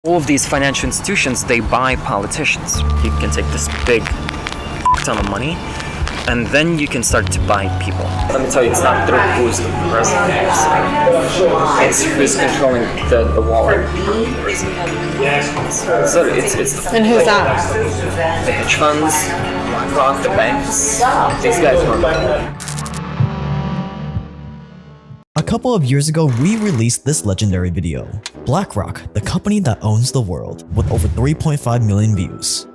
All of these financial institutions, they buy politicians. You can take this big ton of money, and then you can start to buy people. Let me tell you, it's not through who's the president. It's who's controlling the wallet. So it's and who's that? The hedge funds, BlackRock, the banks. These guys run it. A couple of years ago, we released this legendary video. BlackRock, the company that owns the world, with over 3.5 million views.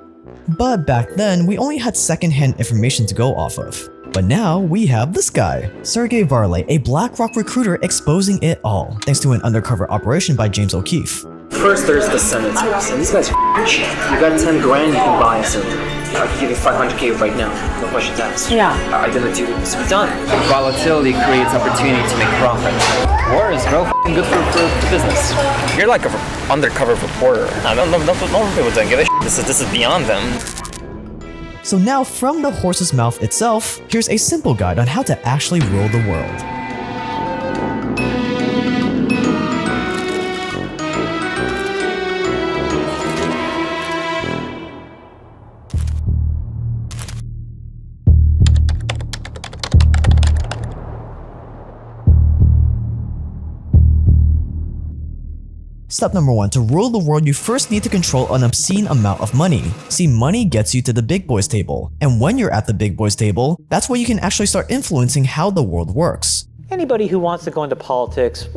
But back then, we only had secondhand information to go off of. But now, we have this guy, Sergey Varlay, a BlackRock recruiter exposing it all, thanks to an undercover operation by James O'Keefe. First, there's the senators, and these guys are cheap. You got 10 grand, you can buy a senator. I can give you 500k right now, no questions asked. Yeah. I didn't do this, we're done. Volatility creates opportunity to make profit. War is good for business. You're like an undercover reporter. I don't know, people don't give a shit. This is beyond them. So now, from the horse's mouth itself, here's a simple guide on how to actually rule the world. Step number 1, to rule the world, you first need to control an obscene amount of money. See, money gets you to the big boys table. And when you're at the big boys table, that's where you can actually start influencing how the world works. Anybody who wants to go into politics,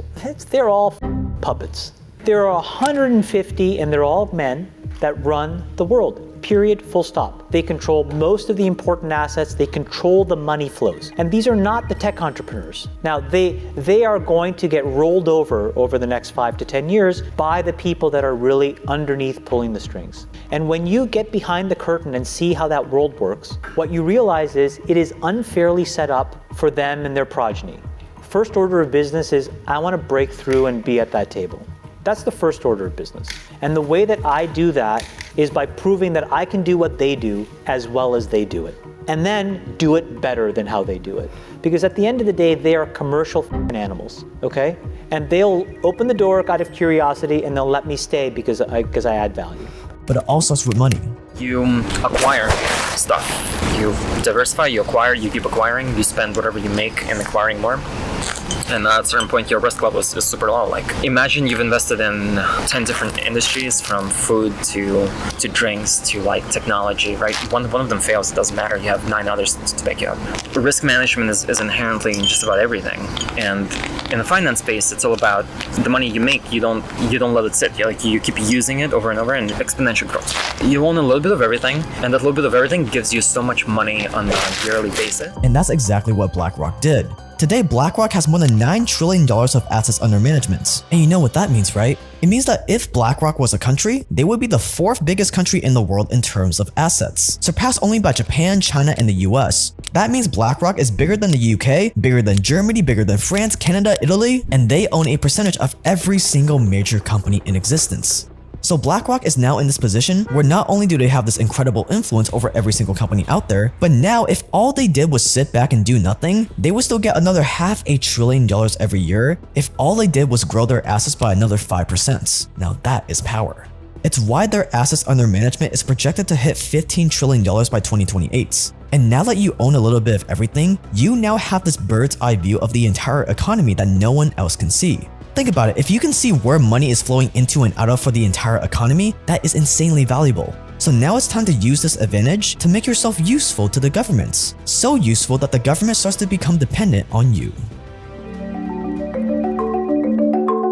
they're all puppets. There are 150 and they're all men that run the world. Period, full stop. They control most of the important assets, they control the money flows. And these are not the tech entrepreneurs. Now, they are going to get rolled over the next 5 to 10 years by the people that are really underneath pulling the strings. And when you get behind the curtain and see how that world works, what you realize is it is unfairly set up for them and their progeny. First order of business is, I want to break through and be at that table. That's the first order of business. And the way that I do that is by proving that I can do what they do as well as they do it. And then do it better than how they do it. Because at the end of the day, they are commercial animals, okay? And they'll open the door out of curiosity and they'll let me stay because I add value. But it all starts with money. You acquire stuff. You diversify, you acquire, you keep acquiring, you spend whatever you make in acquiring more. And at a certain point, your risk level is super low. Like, imagine you've invested in 10 different industries, from food to drinks to like technology, right? One of them fails, it doesn't matter. You have 9 others to back you up. Risk management is inherently in just about everything. And in the finance space, it's all about the money you make. You don't let it sit. You keep using it over and over, and exponential growth. You own a little bit of everything, and that little bit of everything gives you so much money on a yearly basis. And that's exactly what BlackRock did. Today, BlackRock has more than $9 trillion of assets under management. And you know what that means, right? It means that if BlackRock was a country, they would be the 4th biggest country in the world in terms of assets, surpassed only by Japan, China, and the US. That means BlackRock is bigger than the UK, bigger than Germany, bigger than France, Canada, Italy, and they own a percentage of every single major company in existence. So BlackRock is now in this position where not only do they have this incredible influence over every single company out there, but now if all they did was sit back and do nothing, they would still get another $500 billion every year if all they did was grow their assets by another 5%. Now that is power. It's why their assets under management is projected to hit $15 trillion by 2028. And now that you own a little bit of everything, you now have this bird's eye view of the entire economy that no one else can see. Think about it, if you can see where money is flowing into and out of for the entire economy, that is insanely valuable. So now it's time to use this advantage to make yourself useful to the government. So useful that the government starts to become dependent on you.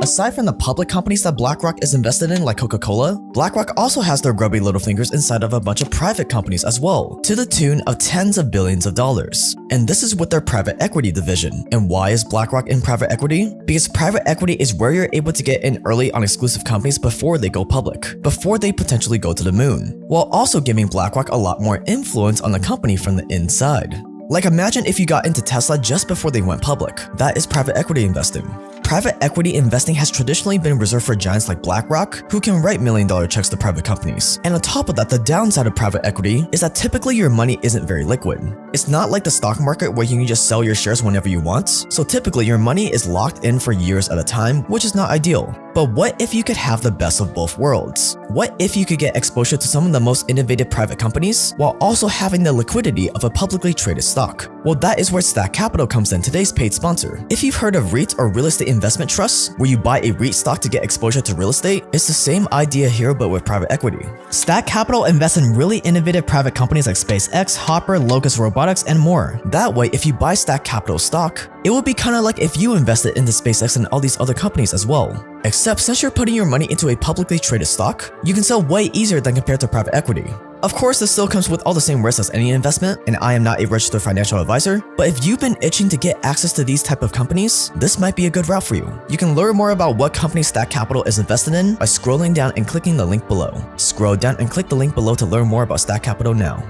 Aside from the public companies that BlackRock is invested in, like Coca-Cola, BlackRock also has their grubby little fingers inside of a bunch of private companies as well, to the tune of tens of billions of dollars. And this is with their private equity division. And why is BlackRock in private equity? Because private equity is where you're able to get in early on exclusive companies before they go public, before they potentially go to the moon, while also giving BlackRock a lot more influence on the company from the inside. Like, imagine if you got into Tesla just before they went public. That is private equity investing. private equity investing has traditionally been reserved for giants like BlackRock, who can write million-dollar checks to private companies. And on top of that, the downside of private equity is that typically your money isn't very liquid. It's not like the stock market where you can just sell your shares whenever you want, so typically your money is locked in for years at a time, which is not ideal. But what if you could have the best of both worlds? What if you could get exposure to some of the most innovative private companies while also having the liquidity of a publicly traded stock? Well, that is where Stack Capital comes in, today's paid sponsor. If you've heard of REITs or real estate investment trusts, where you buy a REIT stock to get exposure to real estate, it's the same idea here but with private equity. Stack Capital invests in really innovative private companies like SpaceX, Hopper, Locust Robotics, and more. That way, if you buy Stack Capital stock, it would be kind of like if you invested into SpaceX and all these other companies as well. Except since you're putting your money into a publicly traded stock, you can sell way easier than compared to private equity. Of course, this still comes with all the same risks as any investment, and I am not a registered financial advisor, but if you've been itching to get access to these type of companies, this might be a good route for you. You can learn more about what company Stack Capital is invested in by scrolling down and clicking the link below. Scroll down and click the link below to learn more about Stack Capital now.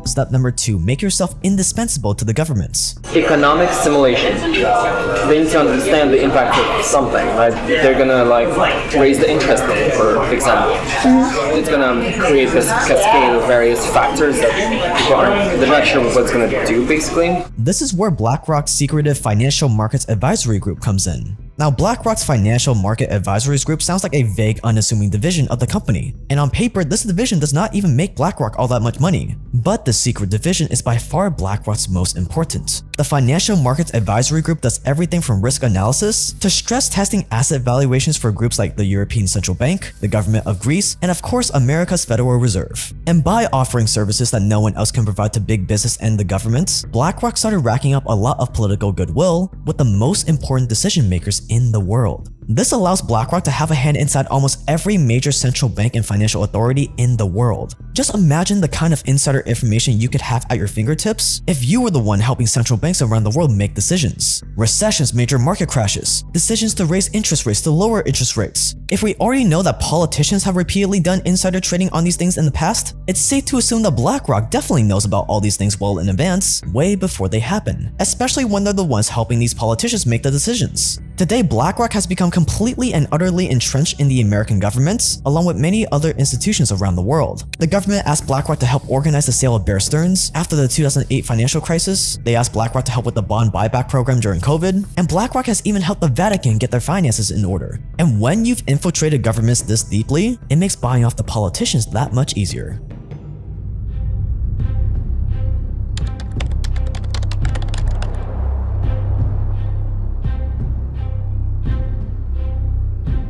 Step number 2, make yourself indispensable to the governments. Economic simulation. They need to understand the impact of something, right? They're gonna raise the interest rate, for example. It's gonna create this cascade of various factors that people aren't, they're not sure what it's gonna do, basically. This is where BlackRock's secretive financial markets advisory group comes in. Now, BlackRock's Financial Market Advisories Group sounds like a vague, unassuming division of the company, and on paper, this division does not even make BlackRock all that much money. But the secret division is by far BlackRock's most important. The Financial Markets Advisory Group does everything from risk analysis to stress testing asset valuations for groups like the European Central Bank, the government of Greece, and of course, America's Federal Reserve. And by offering services that no one else can provide to big business and the government, BlackRock started racking up a lot of political goodwill with the most important decision makers in the world. This allows BlackRock to have a hand inside almost every major central bank and financial authority in the world. Just imagine the kind of insider information you could have at your fingertips if you were the one helping central banks around the world make decisions. Recessions, major market crashes, decisions to raise interest rates, to lower interest rates. If we already know that politicians have repeatedly done insider trading on these things in the past, it's safe to assume that BlackRock definitely knows about all these things well in advance, way before they happen, especially when they're the ones helping these politicians make the decisions. Today, BlackRock has become completely and utterly entrenched in the American government, along with many other institutions around the world. The government asked BlackRock to help organize the sale of Bear Stearns after the 2008 financial crisis. They asked BlackRock to help with the bond buyback program during COVID, and BlackRock has even helped the Vatican get their finances in order. And when you've infiltrated governments this deeply, it makes buying off the politicians that much easier.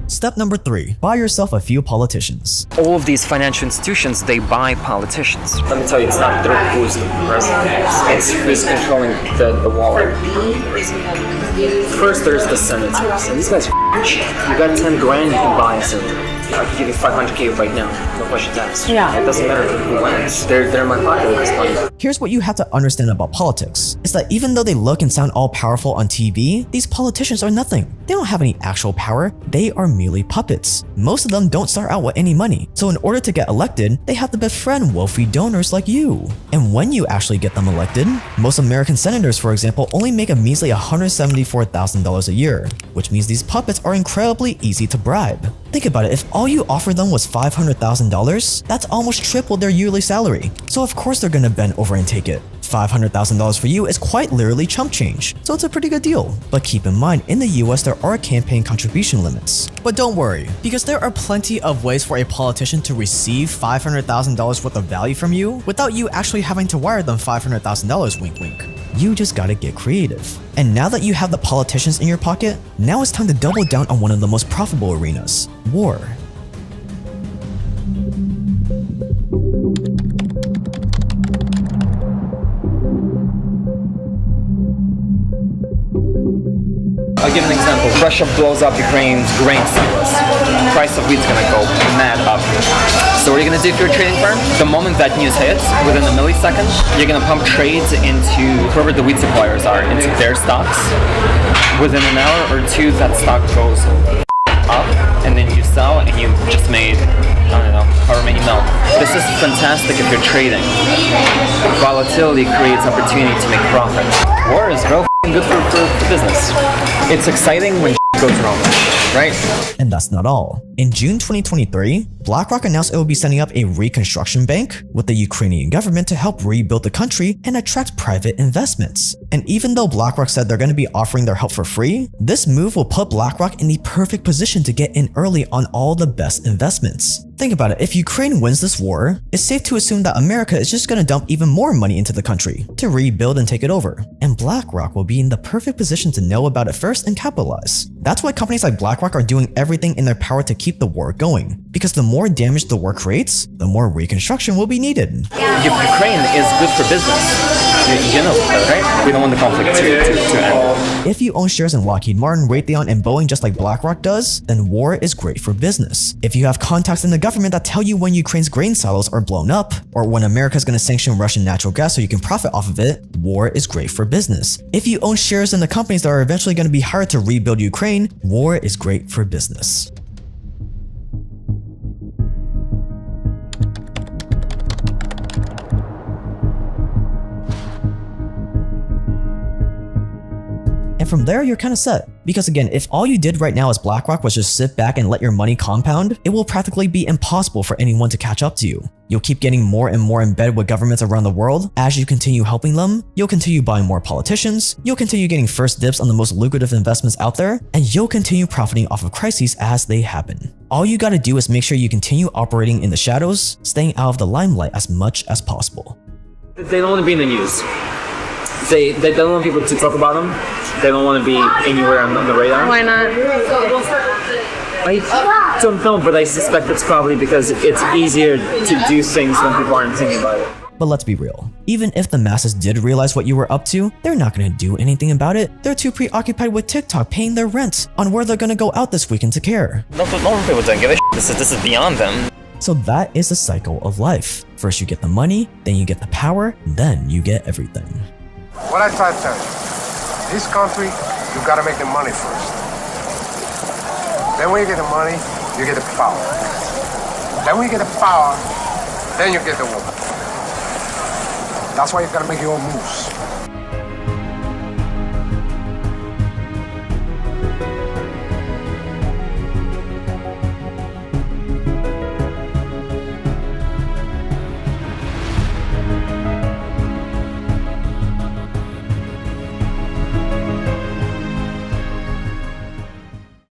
Step number 3, buy yourself a few politicians. All of these financial institutions, they buy politicians. Let me tell you, it's not who's the president, it's who's controlling the wallet. First, there's the senators, and these guys are rich. You got 10 grand, you can buy a senator. I can give you 500K right now, no questions asked. Yeah. It doesn't matter who wins. They're in my pocket at this point. Here's what you have to understand about politics, is that even though they look and sound all powerful on TV, these politicians are nothing. They don't have any actual power, they are merely puppets. Most of them don't start out with any money, so in order to get elected, they have to befriend wealthy donors like you. And when you actually get them elected, most American senators, for example, only make a measly $174,000 a year, which means these puppets are incredibly easy to bribe. Think about it, if all you offer them was $500,000, that's almost triple their yearly salary. So of course they're gonna bend over and take it. $500,000 for you is quite literally chump change, so it's a pretty good deal. But keep in mind, in the US there are campaign contribution limits. But don't worry, because there are plenty of ways for a politician to receive $500,000 worth of value from you without you actually having to wire them $500,000, wink wink. You just gotta get creative. And now that you have the politicians in your pocket, now it's time to double down on one of the most profitable arenas, war. I'll give an example. Russia blows up Ukraine's grain silos. Price of wheat's gonna go mad up. So what are you gonna do if you're a trading firm? The moment that news hits, within a millisecond, you're gonna pump trades into whoever the wheat suppliers are, into their stocks. Within an hour or two, that stock goes up, and then you sell, and you just made, I don't know, however many mil. This is fantastic if you're trading. Volatility creates opportunity to make profit. War is real good for business. It's exciting when goes wrong, right? And that's not all. In June 2023, BlackRock announced it will be setting up a reconstruction bank with the Ukrainian government to help rebuild the country and attract private investments. And even though BlackRock said they're going to be offering their help for free, this move will put BlackRock in the perfect position to get in early on all the best investments. Think about it, if Ukraine wins this war, it's safe to assume that America is just going to dump even more money into the country to rebuild and take it over. And BlackRock will be in the perfect position to know about it first and capitalize. That's why companies like BlackRock are doing everything in their power to keep the war going. Because the more damage the war creates, the more reconstruction will be needed. Ukraine is good for business. You know that, right? We don't want the conflict to end. If you own shares in Lockheed Martin, Raytheon, and Boeing just like BlackRock does, then war is great for business. If you have contacts in the government that tell you when Ukraine's grain silos are blown up, or when America is going to sanction Russian natural gas so you can profit off of it, war is great for business. If you own shares in the companies that are eventually going to be hired to rebuild Ukraine, war is great for business. And from there, you're kind of set. Because again, if all you did right now as BlackRock was just sit back and let your money compound, it will practically be impossible for anyone to catch up to you. You'll keep getting more and more in bed with governments around the world. As you continue helping them, you'll continue buying more politicians, you'll continue getting first dibs on the most lucrative investments out there, and you'll continue profiting off of crises as they happen. All you gotta do is make sure you continue operating in the shadows, staying out of the limelight as much as possible. They don't want to be in the news. They don't want people to talk about them. They don't want to be anywhere on the radar. Why not? I don't know, but I suspect it's probably because it's easier to do things when people aren't thinking about it. But let's be real. Even if the masses did realize what you were up to, they're not gonna do anything about it. They're too preoccupied with TikTok paying their rent on where they're gonna go out this weekend to care. No people don't give a shit. This is beyond them. So that is the cycle of life. First you get the money, then you get the power, then you get everything. What I try to tell you, this country, you gotta make the money first. Then when you get the money, you get the power. Then when you get the power, then you get the woman. That's why you gotta make your own moves.